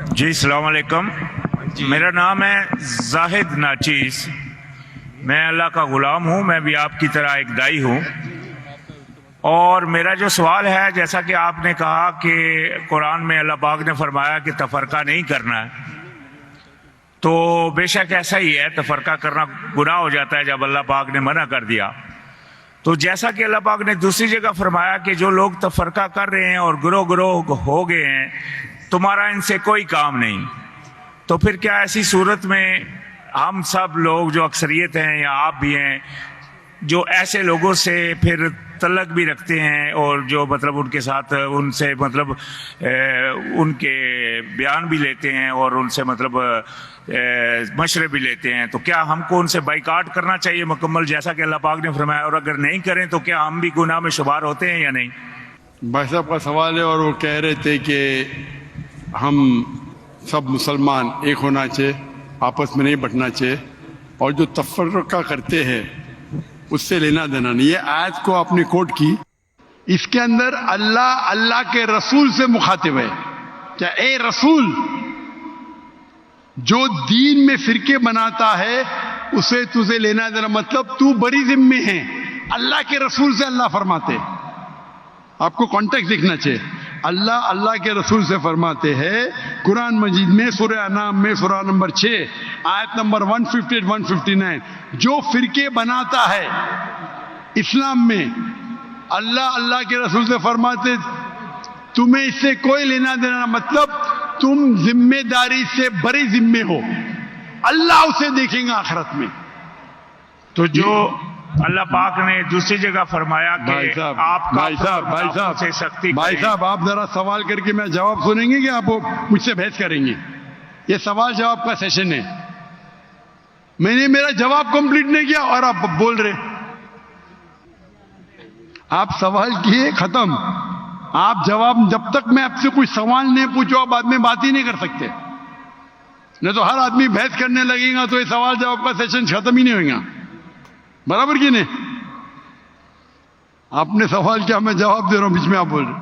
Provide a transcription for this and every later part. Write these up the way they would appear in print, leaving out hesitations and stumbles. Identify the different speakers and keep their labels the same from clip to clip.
Speaker 1: جی السلام علیکم. میرا نام ہے زاہد ناچیز. میں اللہ کا غلام ہوں. میں بھی آپ کی طرح ایک دائی ہوں. اور میرا جو سوال ہے، جیسا کہ آپ نے کہا کہ قرآن میں اللہ پاک نے فرمایا کہ تفرقہ نہیں کرنا ہے، تو بے شک ایسا ہی ہے. تفرقہ کرنا گناہ ہو جاتا ہے جب اللہ پاک نے منع کر دیا. تو جیسا کہ اللہ پاک نے دوسری جگہ فرمایا کہ جو لوگ تفرقہ کر رہے ہیں اور گروہ گروہ ہو گئے ہیں، تمہارا ان سے کوئی کام نہیں. تو پھر کیا ایسی صورت میں ہم سب لوگ جو اکثریت ہیں یا آپ بھی ہیں، جو ایسے لوگوں سے پھر تعلق بھی رکھتے ہیں اور جو مطلب ان کے ساتھ ان سے مطلب ان کے بیان بھی لیتے ہیں اور ان سے مطلب مشورے بھی لیتے ہیں، تو کیا ہم کو ان سے بائیکاٹ کرنا چاہیے مکمل جیسا کہ اللہ پاک نے فرمایا؟ اور اگر نہیں کریں تو کیا ہم بھی گناہ میں شمار ہوتے ہیں یا نہیں؟
Speaker 2: بھائی صاحب کا سوال ہے اور وہ کہہ رہے تھے کہ ہم سب مسلمان ایک ہونا چاہیے، آپس میں نہیں بٹنا چاہیے، اور جو تفرقہ کرتے ہیں اس سے لینا دینا نہیں. یہ آیت کو آپ نے کوٹ کی، اس کے اندر اللہ کے رسول سے مخاطب ہے. کیا اے رسول، جو دین میں فرقے بناتا ہے اسے تجھے لینا دینا، مطلب تو بڑی ذمہ ہے. اللہ کے رسول سے اللہ فرماتے، آپ کو کانٹیکٹ دیکھنا چاہیے. اللہ کے رسول سے فرماتے ہیں قرآن مجید میں سورہ انعام میں سورہ نمبر 6 آیت نمبر 158-159، جو فرقے بناتا ہے اسلام میں، اللہ کے رسول سے فرماتے تمہیں اس سے کوئی لینا دینا، مطلب تم ذمہ داری سے بڑی ذمہ ہو، اللہ اسے دیکھیں گا آخرت میں.
Speaker 1: تو جو اللہ پاک نے دوسری جگہ فرمایا کہ آپ
Speaker 2: بھائی صاحب آپ ذرا سوال کر کے میں جواب سنیں گے کہ آپ مجھ سے بحث کریں گے؟ یہ سوال جواب کا سیشن ہے. میں نے میرا جواب کمپلیٹ نہیں کیا اور آپ بول رہے. آپ سوال کیے ختم. آپ جواب، جب تک میں آپ سے کوئی سوال نہیں پوچھو آپ بعد میں بات ہی نہیں کر سکتے. نہیں تو ہر آدمی بحث کرنے لگے گا تو یہ سوال جواب کا سیشن ختم ہی نہیں ہوگا. برابر کی نہیں؟ آپ نے سوال کیا، میں جواب دے رہا ہوں، بیچ میں آپ بول رہے.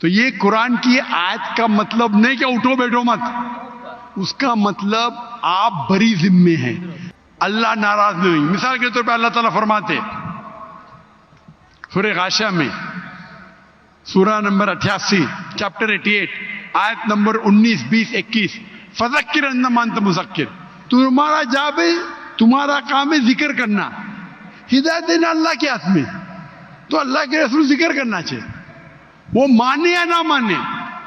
Speaker 2: تو یہ قرآن کی آیت کا مطلب نہیں کہ اٹھو بیٹھو مت. اس کا مطلب آپ بڑی ذمہ ہیں، اللہ ناراض نہیں ہوئی. مثال کے طور پہ اللہ تعالیٰ فرماتے سورہ غاشیہ میں سورہ نمبر 88 چیپٹر 88 آیت نمبر 19، 20، 21، فذکر انما انت مذکر، تمہارا جاب ہے، تمہارا کام ہے ذکر کرنا. ہدایت دینا اللہ کے ہاتھ میں. تو اللہ کے رسول ذکر کرنا چاہیے. وہ مانے یا نہ مانے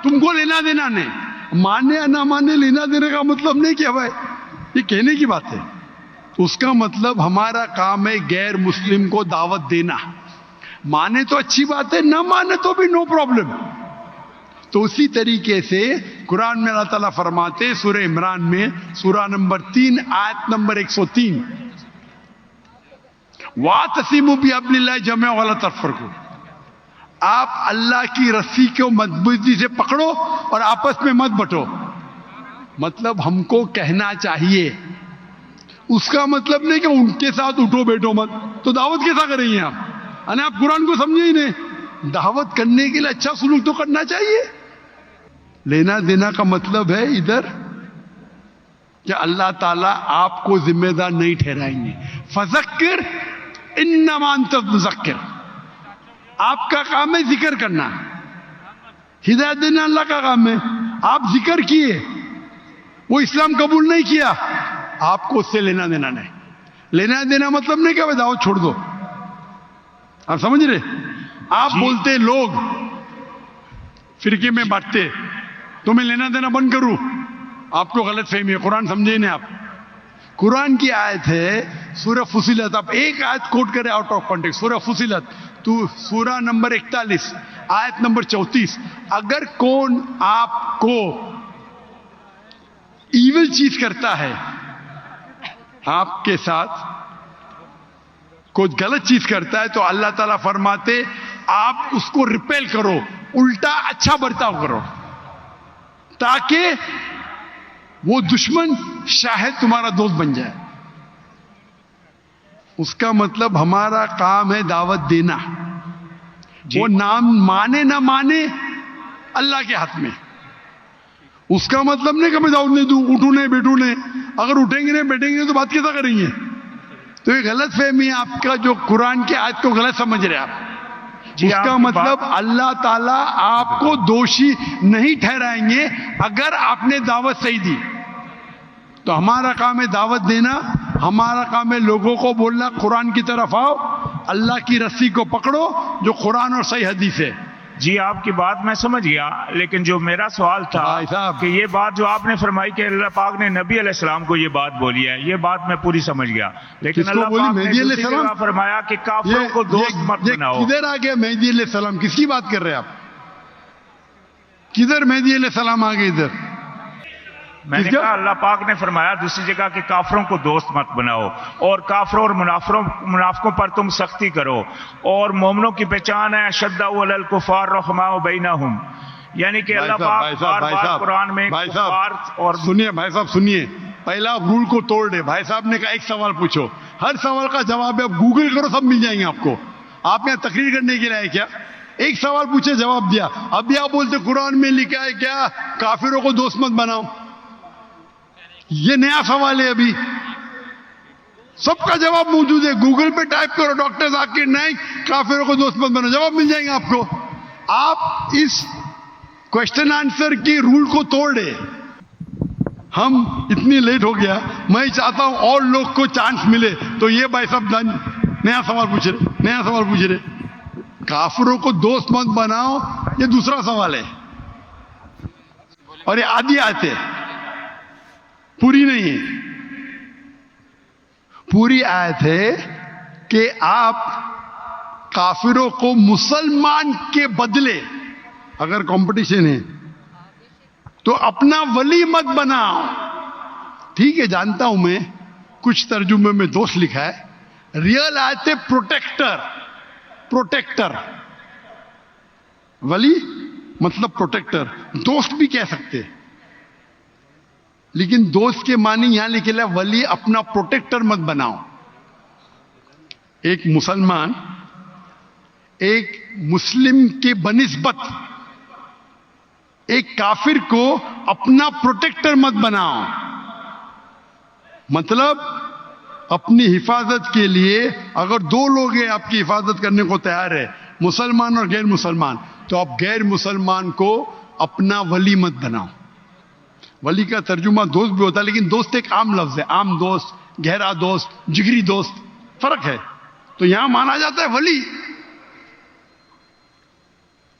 Speaker 2: تم کو لینا دینا نہیں. مانے یا نہ مانے لینا دینے کا مطلب نہیں کہ بھائی یہ کہنے کی بات ہے. اس کا مطلب ہمارا کام ہے غیر مسلم کو دعوت دینا. مانے تو اچھی بات ہے، نہ مانے تو بھی نو پرابلم. تو اسی طریقے سے قرآن میں اللہ تعالیٰ فرماتے سورہ عمران میں سورہ نمبر 3 آیت نمبر 103، وَاعْتَصِمُوا بِحَبْلِ اللَّهِ جَمِيعًا وَلَا تَفَرَّقُوا، آپ اللہ کی رسی کو مضبوطی سے پکڑو اور آپس میں مت بٹو. مطلب ہم کو کہنا چاہیے، اس کا مطلب نہیں کہ ان کے ساتھ اٹھو بیٹھو مت. تو دعوت کیسا کریں گے آپ؟ یعنی آپ قرآن کو سمجھے ہی نہیں. دعوت کرنے کے لیے اچھا سلوک تو کرنا چاہیے. لینا دینا کا مطلب ہے ادھر کہ اللہ تعالیٰ آپ کو ذمہ دار نہیں ٹھہرائیں گے. فذکر انما انت مذکر، آپ کا کام ہے ذکر کرنا. ہدایت دینا اللہ کا کام ہے. آپ ذکر کیے، وہ اسلام قبول نہیں کیا، آپ کو اس سے لینا دینا نہیں. لینا دینا مطلب نہیں کہ دعوت چھوڑ دو. آپ سمجھ رہے؟ آپ بولتے لوگ فرقے میں بانٹتے تو میں لینا دینا بند کروں، آپ کو غلط فہمی ہے. قرآن سمجھے نہیں آپ. قرآن کی آیت ہے سورہ فصلت، آپ ایک آیت کوٹ کریں آؤٹ آف کانٹیکسٹ. سورہ فصلت تو سورہ نمبر 41 آیت نمبر 34، اگر کون آپ کو ایول چیز کرتا ہے، آپ کے ساتھ کوئی غلط چیز کرتا ہے، تو اللہ تعالیٰ فرماتے آپ اس کو ریپیل کرو، الٹا اچھا برتاؤ کرو، تاکہ وہ دشمن شاید تمہارا دوست بن جائے. اس کا مطلب ہمارا کام ہے دعوت دینا. وہ نام مانے نہ مانے اللہ کے ہاتھ میں. اس کا مطلب نہیں کہ میں دعوت نہیں دوں, اٹھوں نہیں بیٹھوں نہیں. اگر اٹھیں گے نہیں بیٹھیں گے نہیں تو بات کیسا کریں گے؟ تو یہ غلط فہمی ہے آپ کا, جو قرآن کی آیت کو غلط سمجھ رہے آپ.
Speaker 1: جی
Speaker 2: اس کا
Speaker 1: آپ کی
Speaker 2: مطلب
Speaker 1: بات-
Speaker 2: اللہ تعالیٰ آپ کو دوشی نہیں ٹھہرائیں گے اگر آپ نے دعوت صحیح دی. تو ہمارا کام ہے دعوت دینا, ہمارا کام ہے لوگوں کو بولنا قرآن کی طرف آؤ, اللہ کی رسی کو پکڑو جو قرآن اور صحیح حدیث ہے.
Speaker 1: جی آپ کی بات میں سمجھ گیا, لیکن جو میرا سوال تھا
Speaker 2: بھائی صاحب.
Speaker 1: کہ یہ بات جو آپ نے فرمائی کہ اللہ پاک نے نبی علیہ السلام کو یہ بات بولی ہے, یہ بات میں پوری سمجھ گیا, لیکن
Speaker 2: کس کو
Speaker 1: اللہ
Speaker 2: بولی؟
Speaker 1: پاک نے
Speaker 2: مہدی علیہ
Speaker 1: دوسری
Speaker 2: السلام؟
Speaker 1: جگہ فرمایا کہ کافروں کو دوست مت بناؤ.
Speaker 2: کدھر آ گیا مہدی علیہ السلام؟ کس کی بات کر رہے ہیں آپ؟ کدھر مہدی علیہ السلام آ گئے ادھر؟
Speaker 1: میں نے
Speaker 2: کس کا؟
Speaker 1: کہا اللہ پاک نے فرمایا دوسری جگہ کہ کافروں کو دوست مت بناؤ, اور کافروں اور منافقوں پر تم سختی کرو, اور مومنوں کی پہچان ہے اشداء علی الکفار رحماء بینہم. یعنی کہ اللہ پاک بار بار قرآن میں کفار اور
Speaker 2: سنیے بھائی صاحب سنیے, پہلا آپ رول کو توڑ دے. بھائی صاحب نے کہا ایک سوال پوچھو, ہر سوال کا جواب ہے, آپ گوگل کرو سب مل جائیں گے آپ کو. آپ یہاں تقریر کرنے کے لیے آئے کیا؟ ایک سوال پوچھے جواب دیا. ابھی آپ بولتے قرآن میں لکھا ہے کیا کافروں کو دوست مت بناؤ؟ یہ نیا سوال ہے, ابھی سب کا جواب موجود ہے, گوگل پہ ٹائپ کرو ڈاکٹر ذاکر نائک کافروں کو دوست مت بناؤ, جواب مل جائیں گے آپ کو. آپ اس کوشچن آنسر کی رول کو توڑے. ہم اتنی لیٹ ہو گیا, میں چاہتا ہوں اور لوگ کو چانس ملے. تو یہ بھائی صاحب نیا سوال پوچھ رہے, کافروں کو دوست مت بناؤ, یہ دوسرا سوال ہے. اور یہ آدھی آیت ہے, پوری نہیں ہے. پوری آیت ہے کہ آپ کافروں کو مسلمان کے بدلے, اگر کمپٹیشن ہے تو اپنا ولی مت بناؤ. ٹھیک ہے جانتا ہوں میں, کچھ ترجمے میں دوست لکھا ہے. ریئل آیت ہے پروٹیکٹر. ولی مطلب پروٹیکٹر, دوست بھی کہہ سکتے, لیکن دوست کے معنی یہاں لکھے ہے ولی اپنا پروٹیکٹر مت بناؤ. ایک مسلمان ایک مسلم کے بنسبت ایک کافر کو اپنا پروٹیکٹر مت بناؤ. مطلب اپنی حفاظت کے لیے اگر دو لوگ ہیں آپ کی حفاظت کرنے کو تیار ہے, مسلمان اور غیر مسلمان, تو آپ غیر مسلمان کو اپنا ولی مت بناؤ. ولی کا ترجمہ دوست بھی ہوتا ہے, لیکن دوست ایک عام لفظ ہے. عام دوست, گہرا دوست, جگری دوست, فرق ہے. تو یہاں مانا جاتا ہے ولی,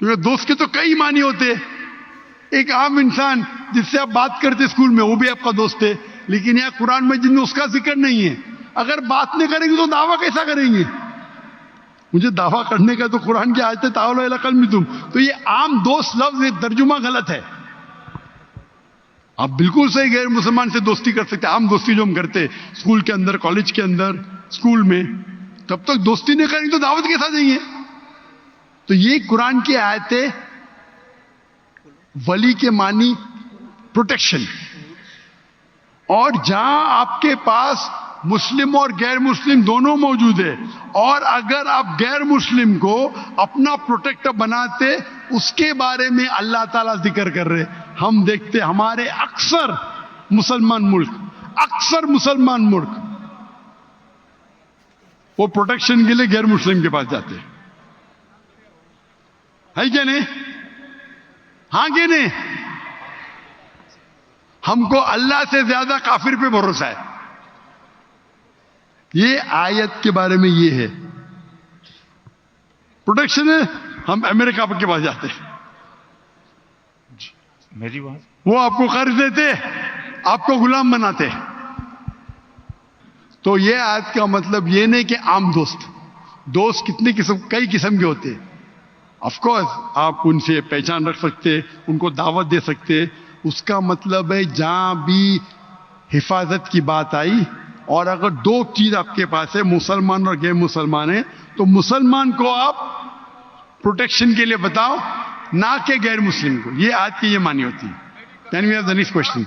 Speaker 2: کیونکہ دوست کے تو کئی معنی ہوتے. ایک عام انسان جس سے آپ بات کرتے اسکول میں, وہ بھی آپ کا دوست ہے, لیکن یہاں قرآن میں جن میں اس کا ذکر نہیں ہے. اگر بات نہیں کریں گے تو دعویٰ کیسا کریں گے؟ مجھے دعویٰ کرنے کا تو قرآن کی آیت ہے تعالوا الی قلبکم. تو یہ عام دوست لفظ ترجمہ غلط ہے. آپ بالکل صحیح غیر مسلمان سے دوستی کر سکتے. عام دوستی جو ہم کرتے اسکول کے اندر, کالج کے اندر, اسکول میں, تب تک دوستی نہیں کریں گے تو دعوت کیسا دیں گے؟ تو یہ قرآن کی آیت ہے. ولی کے معنی پروٹیکشن. اور جہاں آپ کے پاس مسلم اور غیر مسلم دونوں موجود ہے, اور اگر آپ غیر مسلم کو اپنا پروٹیکٹر بناتے, اس کے بارے میں اللہ تعالیٰ ذکر کر رہے. ہم دیکھتے ہمارے اکثر مسلمان ملک وہ پروٹیکشن کے لیے غیر مسلم کے پاس جاتے ہے کیا نہیں؟ ہاں کہ نہیں؟ ہم کو اللہ سے زیادہ کافر پہ بھروسہ ہے. یہ آیت کے بارے میں یہ ہے, پروٹیکشن ہے. ہم امریکہ کے پاس جاتے,
Speaker 1: میری بات,
Speaker 2: وہ آپ کو قرض دیتے, آپ کو غلام بناتے. تو یہ آیت کا مطلب یہ نہیں کہ عام دوست کئی قسم کے ہوتے. آف کورس آپ ان سے پہچان رکھ سکتے, ان کو دعوت دے سکتے. اس کا مطلب ہے جہاں بھی حفاظت کی بات آئی, اور اگر دو چیز آپ کے پاس ہے, مسلمان اور غیر مسلمان ہے, تو مسلمان کو آپ پروٹیکشن کے لیے بتاؤ, نہ کہ غیر مسلم کو. یہ آج کی یہ معنی ہوتی ہے. Then we have the next question.